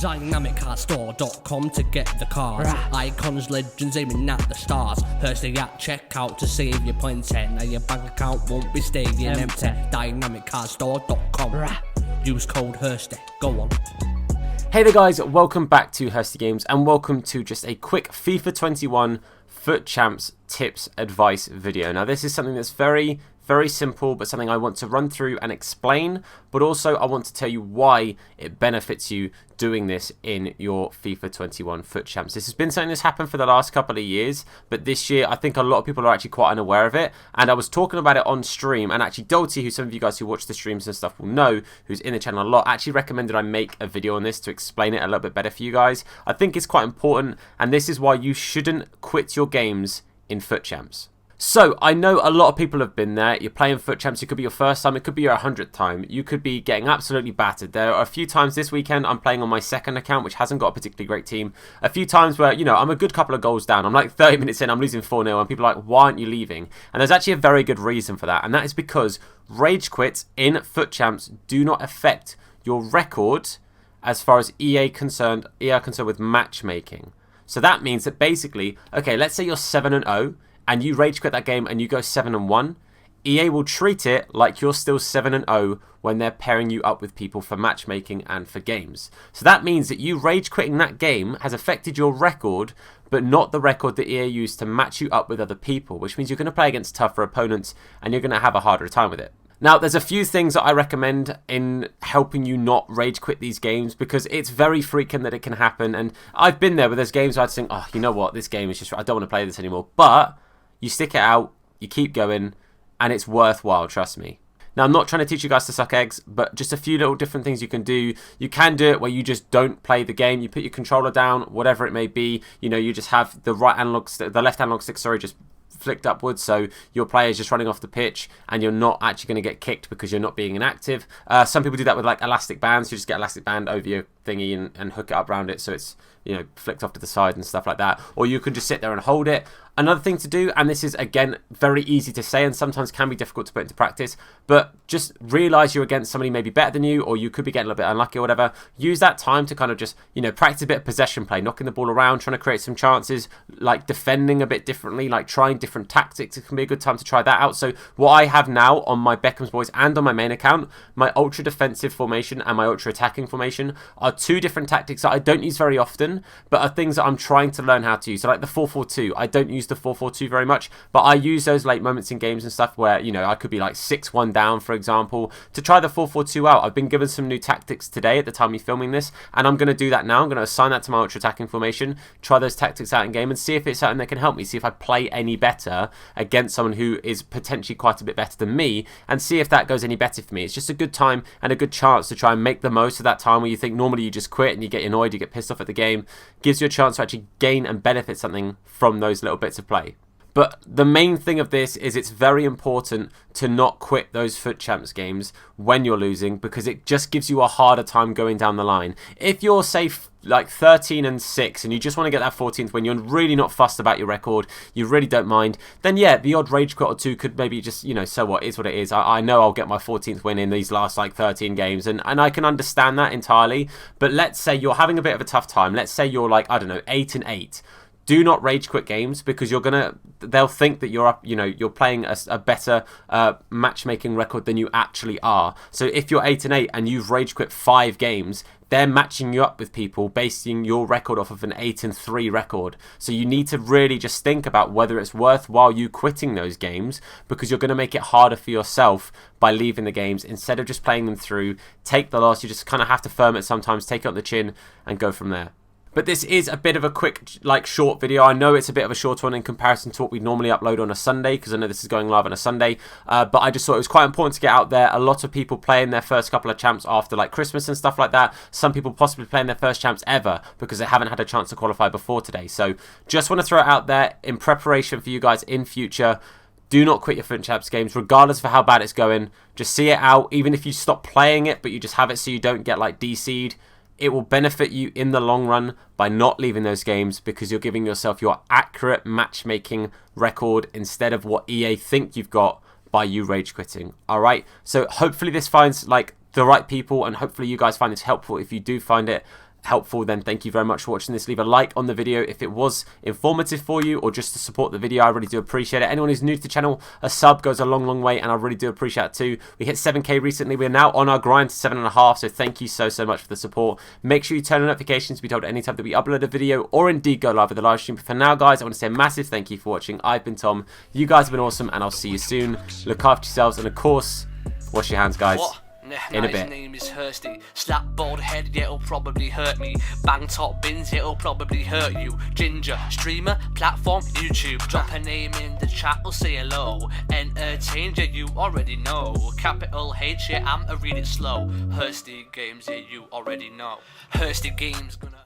DynamicCarStore.com to get the cars. Icons, legends aiming at the stars. Hursty at checkout to save your points. Now your bank account won't be staying empty. DynamicCarStore.com. Use code Hursty. Go on. Hey there guys, welcome back to Hursty Games and welcome to just a quick FIFA 21 Futchamps tips advice video. Now this is something that's very simple, but something I want to run through and explain, but also I want to tell you why it benefits you doing this in your FIFA 21 Futchamps. This has been something that's happened for the last couple of years, but this year I think a lot of people are actually quite unaware of it, and I was talking about it on stream, and actually Dolty, who some of you guys who watch the streams and stuff will know, who's in the channel a lot, actually recommended I make a video on this to explain it a little bit better for you guys. I think it's quite important, and this is why you shouldn't quit your games in Futchamps. So, I know a lot of people have been there. You're playing Futchamps, it could be your first time, it could be your 100th time. You could be getting absolutely battered. There are a few times this weekend I'm playing on my second account, which hasn't got a particularly great team. A few times where, you know, I'm a good couple of goals down. I'm like 30 minutes in, I'm losing 4-0, and people are like, why aren't you leaving? And there's actually a very good reason for that, and that is because rage quits in Futchamps do not affect your record as far as EA are concerned with matchmaking. So that means that basically, okay, let's say you're 7-0, and you rage quit that game and you go 7-1, EA will treat it like you're still 7-0 when they're pairing you up with people for matchmaking and for games. So that means that you rage quitting that game has affected your record, but not the record that EA used to match you up with other people, which means you're going to play against tougher opponents and you're going to have a harder time with it. Now, there's a few things that I recommend in helping you not rage quit these games, because it's very frequent that it can happen, and I've been there where there's games where I'd think, oh, you know what, this game is just, I don't want to play this anymore, but you stick it out, you keep going, and it's worthwhile, trust me. Now, I'm not trying to teach you guys to suck eggs, but just a few little different things you can do. You can do it where you just don't play the game. You put your controller down, whatever it may be. You know, you just have the the left analog stick, sorry, just flicked upwards, so your player is just running off the pitch and you're not actually going to get kicked because you're not being inactive. Some people do that with like elastic bands. You just get elastic band over your thingy and hook it up around it so it's, you know, flicked off to the side and stuff like that. Or you can just sit there and hold it. Another thing to do, and this is again very easy to say and sometimes can be difficult to put into practice, but just realize you're against somebody maybe better than you, or you could be getting a little bit unlucky or whatever. Use that time to kind of just, you know, practice a bit of possession play, knocking the ball around, trying to create some chances, like defending a bit differently, like trying different tactics. It can be a good time to try that out. So what I have now on my Beckham's Boys and on my main account, my ultra defensive formation and my ultra attacking formation are two different tactics that I don't use very often, but are things that I'm trying to learn how to use. So like the 4-4-2, I don't use the 4-4-2 very much, but I use those late moments in games and stuff where, you know, I could be like 6-1 down, for example, to try the 4-4-2 out. I've been given some new tactics today at the time of filming this, and I'm going to do that now. I'm going to assign that to my ultra attacking formation, try those tactics out in game, and see if it's something that can help me, see if I play any better against someone who is potentially quite a bit better than me, and see if that goes any better for me. It's just a good time and a good chance to try and make the most of that time where you think normally you just quit and you get annoyed, you get pissed off at the game. Gives you a chance to actually gain and benefit something from those little bits of play. But the main thing of this is it's very important to not quit those Futchamps games when you're losing, because it just gives you a harder time going down the line. If you're, say, like 13-6 and you just want to get that 14th win, you're really not fussed about your record, you really don't mind, then yeah, the odd rage quit or two could maybe just, you know, so what, is what it is. I know I'll get my 14th win in these last like 13 games, and I can understand that entirely. But let's say you're having a bit of a tough time. Let's say you're like, I don't know, 8-8. Do not rage quit games, because they'll think that you're up, you know, you're playing a better matchmaking record than you actually are. So if you're 8-8 and you've rage quit 5 games, they're matching you up with people basing your record off of an 8-3 record. So you need to really just think about whether it's worthwhile you quitting those games, because you're going to make it harder for yourself by leaving the games instead of just playing them through. Take the loss. You just kind of have to firm it sometimes, take it on the chin and go from there. But this is a bit of a quick, like, short video. I know it's a bit of a short one in comparison to what we normally upload on a Sunday, because I know this is going live on a Sunday. But I just thought it was quite important to get out there. A lot of people playing their first couple of champs after, like, Christmas and stuff like that. Some people possibly playing their first champs ever because they haven't had a chance to qualify before today. So just want to throw it out there in preparation for you guys in future. Do not quit your Futchamps games, regardless of how bad it's going. Just see it out, even if you stop playing it, but you just have it so you don't get, like, DC'd. It will benefit you in the long run by not leaving those games, because you're giving yourself your accurate matchmaking record instead of what EA think you've got by you rage quitting. Alright, so hopefully this finds like the right people, and hopefully you guys find this helpful. If you do find it, helpful, then thank you very much for watching this. Leave a like on the video if it was informative for you, or just to support the video. I really do appreciate it. Anyone who's new to the channel, a sub goes a long way, and I really do appreciate it too. We hit 7k recently. We're now on our grind to 7.5, so thank you so much for the support. Make sure you turn on notifications to be told anytime that we upload a video, or indeed go live with the live stream. But for now, guys, I want to say a massive thank you for watching. I've been Tom. You guys have been awesome, and I'll see you soon. Look after yourselves, and of course, wash your hands, guys. In a bit. His name is Hursty. Slap bald head, yeah, it'll probably hurt me. Bang top bins, it'll probably hurt you. Ginger, streamer, platform, YouTube. Drop a name in the chat, or say hello. Entertain, yeah, you already know. Capital H, yeah, I'ma read it slow. Hursty Games, yeah, you already know. Hursty Games gonna